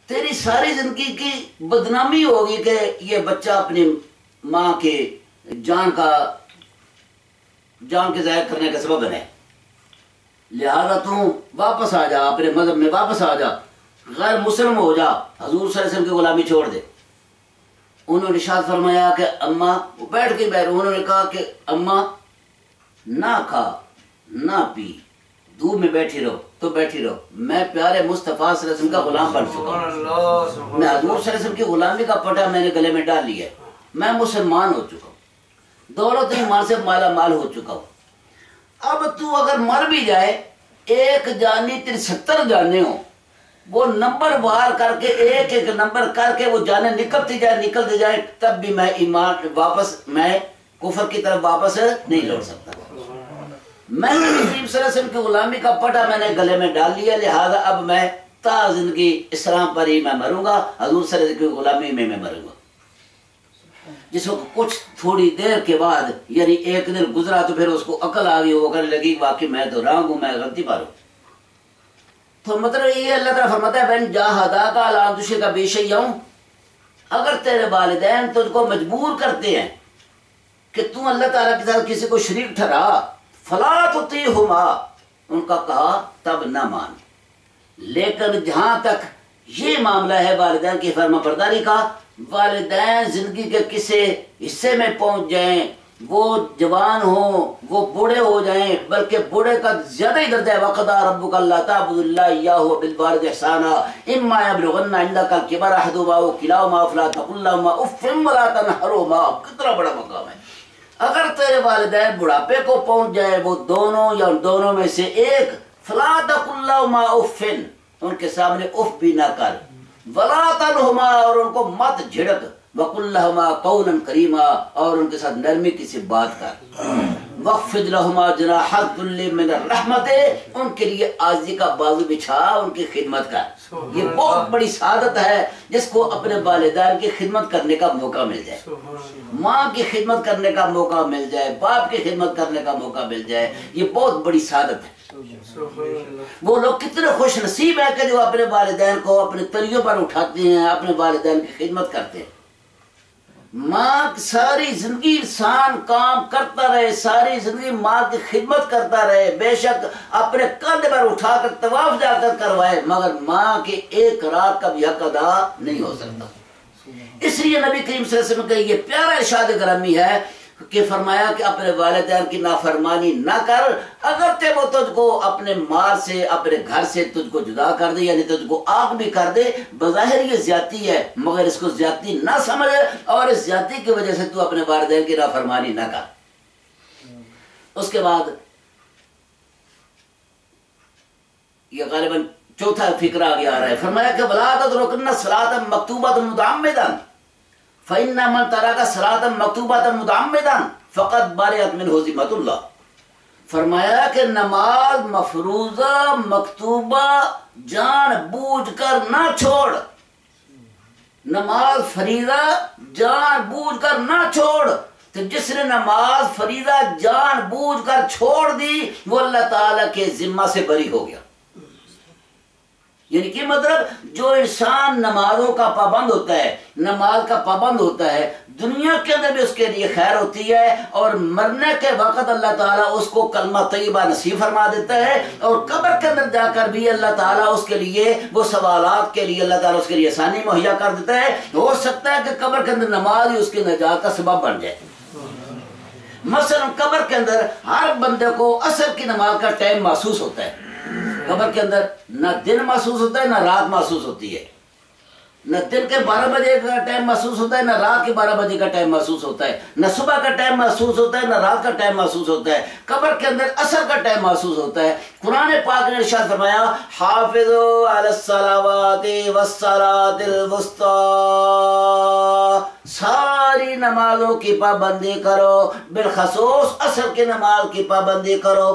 تیری ساری زندگی کی بدنامی ہوگی کہ یہ بچہ اپنی ماں کے جان کے ضائع کرنے کا سبب بنے، لہذا تو واپس آ جا، اپنے مذہب میں واپس آ جا، غیر مسلم ہو جا، حضور صلی اللہ علیہ وسلم کی غلامی چھوڑ دے۔ انہوں نے ارشاد فرمایا کہ اماں، وہ بیٹھ انہوں نے کہا کہ اماں نہ کھا نہ پی، دھوپ میں بیٹھی رہو تو بیٹھی رہو، میں پیارے مصطفیٰ صلی اللہ علیہ وسلم کا غلام بن چکا ہوں، میں حضور صلی اللہ علیہ وسلم کی غلامی کا پٹا میں نے گلے میں ڈال لیا ہے، میں مسلمان ہو چکا ہوں، دولت ایمان سے مالا مال ہو چکا ہوں۔ اب تو اگر مر بھی جائے، ایک جانی تیری 70 جانے ہوں، وہ نمبر وار کر کے ایک ایک نمبر کر کے وہ جانیں نکلتی جائے، تب بھی میں ایمان واپس، میں کفر کی طرف واپس نہیں لوٹ سکتا۔ میں نے نبی صلی اللہ علیہ وسلم کی غلامی کا پٹا میں نے گلے میں ڈال لیا، لہذا اب میں تا زندگی اسلام پر ہی میں مروں گا، حضور صلی اللہ علیہ وسلم کی غلامی میں مروں گا۔ جس کو کچھ تھوڑی دیر کے بعد، یعنی ایک دن گزرا تو پھر اس کو عقل آ گئی، وہ کہنے لگی واقعی میں تو رنگ ہوں، میں غلطی پر ہوں۔ تو مطلب یہ اللہ تعالیٰ فرماتا ہے بین جاہداک علی ان تشرک بی شیئا، اگر تیرے والدین تجھ کو مجبور کرتے ہیں کہ تو اللہ تعالیٰ کے ساتھ کسی کو شریک ٹھہرا، فلا تطیعہما، ان کا کہا تب نہ مان۔ لیکن جہاں تک یہ معاملہ ہے والدین کی فرما برداری کا، والدین زندگی کے کسی حصے میں پہنچ جائیں، وہ جوان ہوں، وہ بوڑھے ہو جائیں، بلکہ بوڑھے کا زیادہ ہی درجہ ہے، وَقَضَىٰ رَبُّكَ أَلَّا تَعْبُدُوا إِلَّا إِيَّاهُ وَبِالْوَالِدَيْنِ إِحْسَانًا إِمَّا يَبْلُغَنَّ عِندَكَ الْكِبَرَ أَحَدُهُمَا أَوْ كِلَاهُمَا فَلَا تَقُل لَّهُمَا أُفٍّ وَلَا تَنْهَرْهُمَا۔ کتنا بڑا مقام ہے۔ اگر تیرے والدین بڑھاپے کو پہنچ جائے، وہ دونوں یا ان دونوں میں سے ایک، فَلَا تَقُل لَّهُمَا أُفٍّ، ان کے سامنے اف بھی نہ کر، وَلَا تَنْهَرْهُمَا، اور ان کو مت جھڑک، وَقُلْ لَهُمَا قَوْلًا كَرِيمًا، اور ان کے ساتھ نرمی کسی بات کر، وَخْفِضْ لَهُمَا جَنَاحَ الذُّلِّ مِنَ الرَّحْمَةِ، ان کے لیے عاجزی کا بازو بچھا، ان کی خدمت کر۔ یہ بہت بڑی سعادت ہے جس کو اپنے والدین کی خدمت کرنے کا موقع مل جائے، ماں کی خدمت کرنے کا موقع مل جائے، باپ کی خدمت کرنے کا موقع مل جائے، یہ بہت بڑی سعادت ہے۔ وہ لوگ کتنے خوش نصیب ہیں کہ جو اپنے والدین کو اپنے تلیوں پر اٹھاتے ہیں، اپنے والدین کی خدمت کرتے ہیں۔ ماں ساری زندگی انسان کام کرتا رہے، ساری زندگی ماں کی خدمت کرتا رہے، بے شک اپنے کندھے پر اٹھا کر طواف جا کر کروائے، مگر ماں کے ایک رات کا بھی حق ادا نہیں ہو سکتا۔ اس لیے نبی کریم صلی اللہ علیہ وسلم کا یہ پیارا ارشاد گرامی ہے کہ فرمایا کہ اپنے والدین کی نافرمانی نہ کر، اگرچہ وہ تجھ کو اپنے مال سے، اپنے گھر سے تجھ کو جدا کر دے، یعنی تجھ کو آگ بھی کر دے، بظاہر یہ زیادتی ہے، مگر اس کو زیادتی نہ سمجھ، اور اس زیادتی کی وجہ سے تو اپنے والدین کی نافرمانی نہ کر۔ اس کے بعد یہ غالباً چوتھا فکرہ آگے آ رہا ہے، فرمایا کہ وَلَا تَتْرُكُنَّ الصَّلَاةَ مَكْتُوبَةً مُتَعَمِّدًا فَإِنَّ مَنْ تَرَكَ الصَّلَاةَ مَكْتُوبَةً مُتَعَمِّدًا فَقَدْ بَرِئَتْ مِنْهُ ذِمَّةُ اللَّهِ۔ فرمایا کہ نماز مفروضہ مکتوبہ جان بوجھ کر نہ چھوڑ، نماز فریضہ جان بوجھ کر نہ چھوڑ، تو جس نے نماز فریضہ جان بوجھ کر چھوڑ دی وہ اللہ تعالیٰ کے ذمہ سے بری ہو گیا۔ یعنی کہ مطلب جو انسان نمازوں کا پابند ہوتا ہے، نماز کا پابند ہوتا ہے، دنیا کے اندر بھی اس کے لیے خیر ہوتی ہے، اور مرنے کے وقت اللہ تعالیٰ اس کو کلمہ طیبہ نصیب فرما دیتا ہے، اور قبر کے اندر جا کر بھی اللہ تعالیٰ اس کے لیے وہ سوالات کے لیے اللہ تعالیٰ اس کے لیے آسانی مہیا کر دیتا ہے۔ ہو سکتا ہے کہ قبر کے اندر نماز ہی اس کی نجات کا سبب بن جائے۔ مثلا قبر کے اندر ہر بندے کو عصر کی نماز کا ٹائم محسوس ہوتا ہے، قبر کے اندر نہ دن محسوس ہوتا ہے نہ رات محسوس ہوتی ہے، نہ دن کے 12 بجے کا ٹائم محسوس ہوتا ہے نہ رات کے 12 بجے کا ٹائم محسوس ہوتا ہے، نہ صبح کا ٹائم محسوس ہوتا ہے نہ رات کا ٹائم محسوس ہوتا ہے، قبر کے اندر عصر کا ٹائم محسوس ہوتا ہے۔ قرآن پاک نے ارشاد فرمایا حافظوا علی الصلوات والصلاۃ الوسطی، ساری نمازوں کی پابندی کرو، بالخصوص عصر کی نماز کی پابندی کرو۔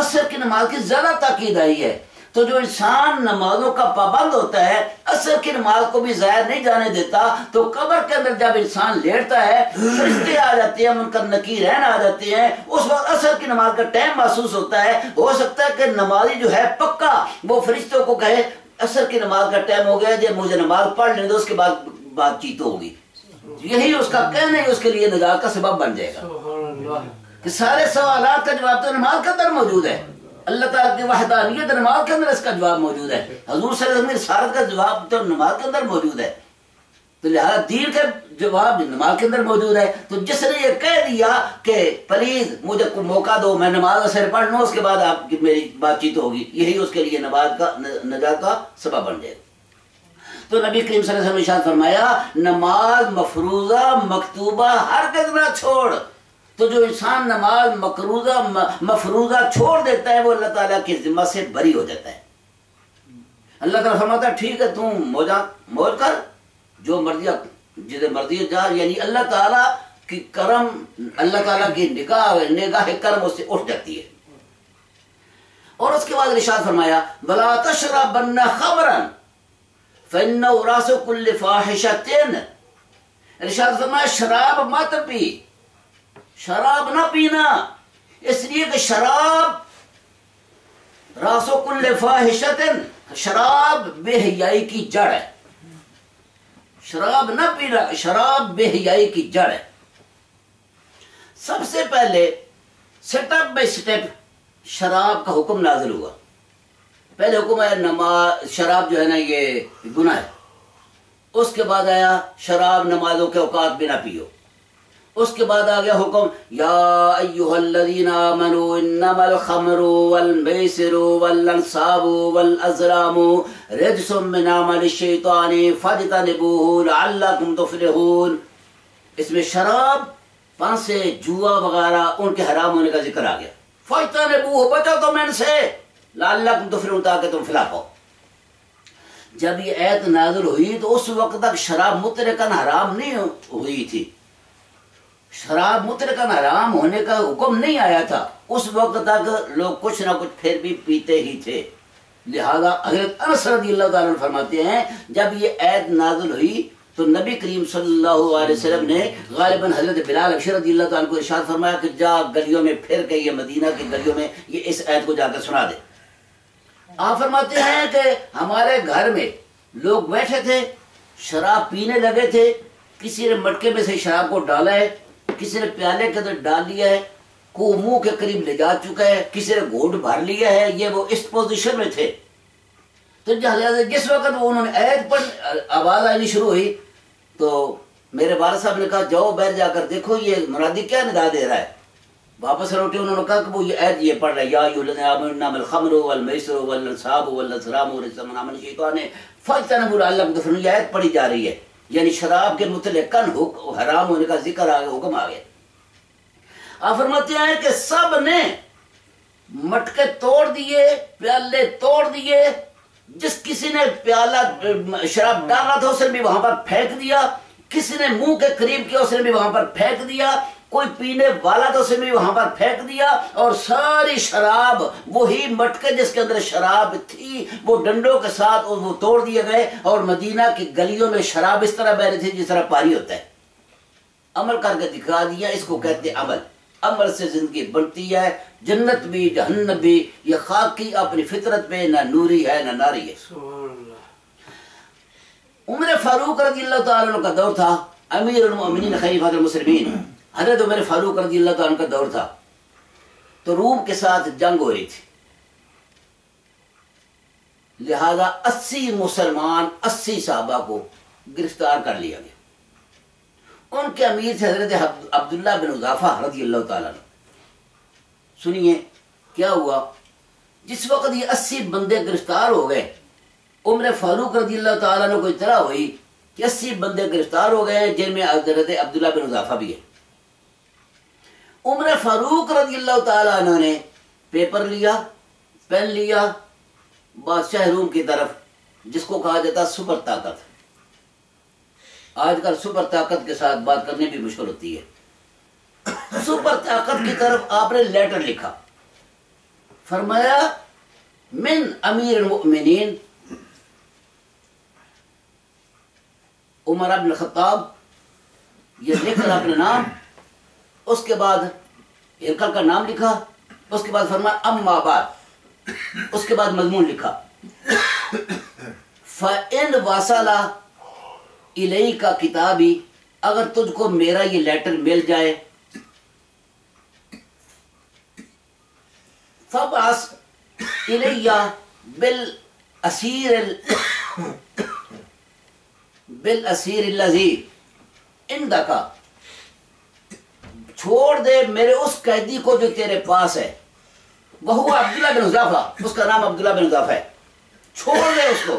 عصر کی نماز کی زیادہ تاکید آئی ہے، تو جو انسان نمازوں کا پابند ہوتا ہے، عصر کی نماز کو بھی ضائع نہیں جانے دیتا، تو قبر کے اندر جب انسان لیٹتا ہے فرشتے آ جاتے ہیں، منکر نکیر آ جاتے ہیں، اس وقت عصر کی نماز کا ٹائم محسوس ہوتا ہے۔ ہو سکتا ہے کہ نمازی جو ہے پکا وہ فرشتوں کو کہے عصر کی نماز کا ٹائم ہو گیا، جب مجھے نماز پڑھ لیں تو اس کے بعد بات چیت ہوگی. یہی اس کا کہنا ہے، اس کے لیے نجات کا سبب بن جائے گا کہ سارے سوالات کا جواب تو نماز کے اندر موجود ہے. اللہ تعالیٰ کی وحدانیت نماز کے اندر اس کا جواب موجود ہے. حضور صلی اللہ علیہ وسلم کی رسالت کا جواب تو نماز کے اندر موجود ہے. تو لہذا دین کا جواب نماز کے اندر موجود ہے. تو جس نے یہ کہہ دیا کہ پلیز مجھے موقع دو، میں نماز اثر پڑھ لوں، اس کے بعد آپ کی میری بات چیت ہوگی، یہی اس کے لیے نجات کا سبب بن جائے گا. تو نبی کریم صلی اللہ علیہ وسلم نے ارشاد فرمایا نماز مفروضہ مکتوبہ ہرگز نہ چھوڑ. تو جو انسان نماز مفروضہ چھوڑ دیتا ہے وہ اللہ تعالیٰ کی ذمہ سے بری ہو جاتا ہے. اللہ تعالیٰ فرماتا ہے ٹھیک ہے تم موج کر، جو مرضی جسے مرضی جا، یعنی اللہ تعالیٰ کی کرم، اللہ تعالیٰ کی نگاہ کرم اس سے اٹھ جاتی ہے. اور اس کے بعد ارشاد فرمایا وَلَا تَشْرَبَنَّ خَمْرًا فَإِنَّهُ رَأْسُ كُلِّ فَاحِشَةٍ. ارشاد فرمایا شراب مت پی، شراب نہ پینا، اس لیے کہ شراب راس کل فاحشۃ، شراب بے حیائی کی جڑ ہے. شراب نہ پینا، شراب بے حیائی کی جڑ ہے. سب سے پہلے سٹیپ بائی سٹیپ شراب کا حکم نازل ہوا. پہلے حکم ہے نماز، شراب جو ہے نا یہ گناہ ہے. اس کے بعد آیا شراب نمازوں کے اوقات میں نہ پیو. اس کے بعد آ گیا حکم یا ایھا الذین آمنوا انما الخمر والمیسر والانصاب والازلام رجس من عمل الشیطان فاجتنبوہ لعلکم تفلحون. اس میں شراب، پانسے، جوا وغیرہ ان کے حرام ہونے کا ذکر آ گیا. فاجتنبوہ، بچو تم ان سے، لعلکم تفلحون، تاکہ تم فلاح پاؤ. جب یہ آیت نازل ہوئی تو اس وقت تک شراب مطلقاً حرام نہیں ہوئی تھی. شراب مطلقاً حرام ہونے کا حکم نہیں آیا تھا. اس وقت تک لوگ کچھ نہ کچھ پھر بھی پیتے ہی تھے. لہذا حضرت انس رضی اللہ تعالیٰ عنہ فرماتے ہیں جب یہ آیت نازل ہوئی تو نبی کریم صلی اللہ علیہ وسلم نے غالباً حضرت بلال حبشی رضی اللہ تعالیٰ عنہ کو ارشاد فرمایا کہ جا گلیوں میں پھر کے، یہ مدینہ کی گلیوں میں یہ اس آیت کو جا کر سنا دے. آپ فرماتے ہیں کہ ہمارے گھر میں لوگ بیٹھے تھے، شراب پینے لگے تھے، کسی نے مٹکے میں سے شراب کو ڈالا ہے، کسی نے پیالے کے اندر ڈال لیا ہے، کو منہ کے قریب لے جا چکا ہے، کسی نے گھونٹ بھر لیا ہے. یہ وہ اس پوزیشن میں تھے. تو جس وقت انہوں نے آیت پر آواز آنی شروع ہوئی تو میرے والد صاحب نے کہا جاؤ بیٹھ جا کر دیکھو یہ مرادی کیا ندا دے رہا ہے. واپس لوٹے، انہوں نے کہا کہ وہ یہ آیت یہ پڑھ رہا ہے یا ایھا الذین آمنوا انما الخمر والمیسر والانصاب والازلام رجس من عمل الشیطان فاجتنبوہ لعلکم تفلحون. یہ آیت پڑھی جا رہی ہے، یعنی شراب کے مطلقاً حرام ہونے کا ذکر آ گیا، حکم آ گیا. آپ فرماتے ہیں کہ سب نے مٹکے توڑ دیے، پیالے توڑ دیے. جس کسی نے پیالہ شراب ڈالا تھا اس نے بھی وہاں پر پھینک دیا، کسی نے منہ کے قریب کیا اس نے بھی وہاں پر پھینک دیا، کوئی پینے والا تو اسے بھی وہاں پر پھینک دیا. اور ساری شراب، وہی مٹکے جس کے اندر شراب تھی وہ ڈنڈوں کے ساتھ وہ توڑ دیے گئے. اور مدینہ کی گلیوں میں شراب اس طرح بہ رہی تھی جس طرح پاری ہوتا ہے. عمل کر کے دکھا دیا، اس کو کہتے عمل. عمل سے زندگی بنتی ہے، جنت بھی جہنم بھی. یہ خاک کی اپنی فطرت پہ نہ نوری ہے نہ ناری ہے. عمر فاروق رضی اللہ تعالیٰ عنہ کا دور تھا، امیر المؤمنین خلیفہ المسلمین حضرت عمر فاروق رضی اللہ تعالیٰ عنہ کا دور تھا. تو روم کے ساتھ جنگ ہو رہی تھی. لہذا 80 مسلمان 80 صحابہ کو گرفتار کر لیا گیا. ان کے امیر تھے حضرت عبداللہ بن حذافہ رضی اللہ تعالیٰ عنہ. سنیے کیا ہوا. جس وقت یہ 80 بندے گرفتار ہو گئے، عمر فاروق رضی اللہ تعالیٰ عنہ کو اطلاع ہوئی کہ 80 بندے گرفتار ہو گئے جن میں حضرت عبداللہ بن حذافہ بھی ہے. عمر فاروق رضی اللہ تعالیٰ عنہ نے پیپر لیا، پین لیا، بادشاہ روم کی طرف، جس کو کہا جاتا سپر طاقت. آج کل سپر طاقت کے ساتھ بات کرنے بھی مشکل ہوتی ہے. سپر طاقت کی طرف آپ نے لیٹر لکھا. فرمایا من امیر المؤمنین عمر بن الخطاب، یہ لکھ کر اپنا نام، اس کے بعد ہرکل کا نام لکھا، اس کے بعد فرمایا اما بعد، اس کے بعد مضمون لکھا. فَإِنْ وَصَلَ إِلَيْكَ کتابی، اگر تجھ کو میرا یہ لیٹر مل جائے، فَبْعَثْ إِلَيَّ بِالْأَسِيرِ الَّذِي عِنْدَكَ، چھوڑ دے میرے اس قیدی کو جو تیرے پاس ہے، وہو عبداللہ بن حذافہ، اس کا نام عبداللہ بن حذافہ ہے، چھوڑ دے اس کو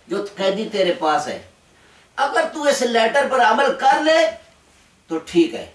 جو قیدی تیرے پاس ہے، اگر تو اس لیٹر پر عمل کر لے تو ٹھیک ہے،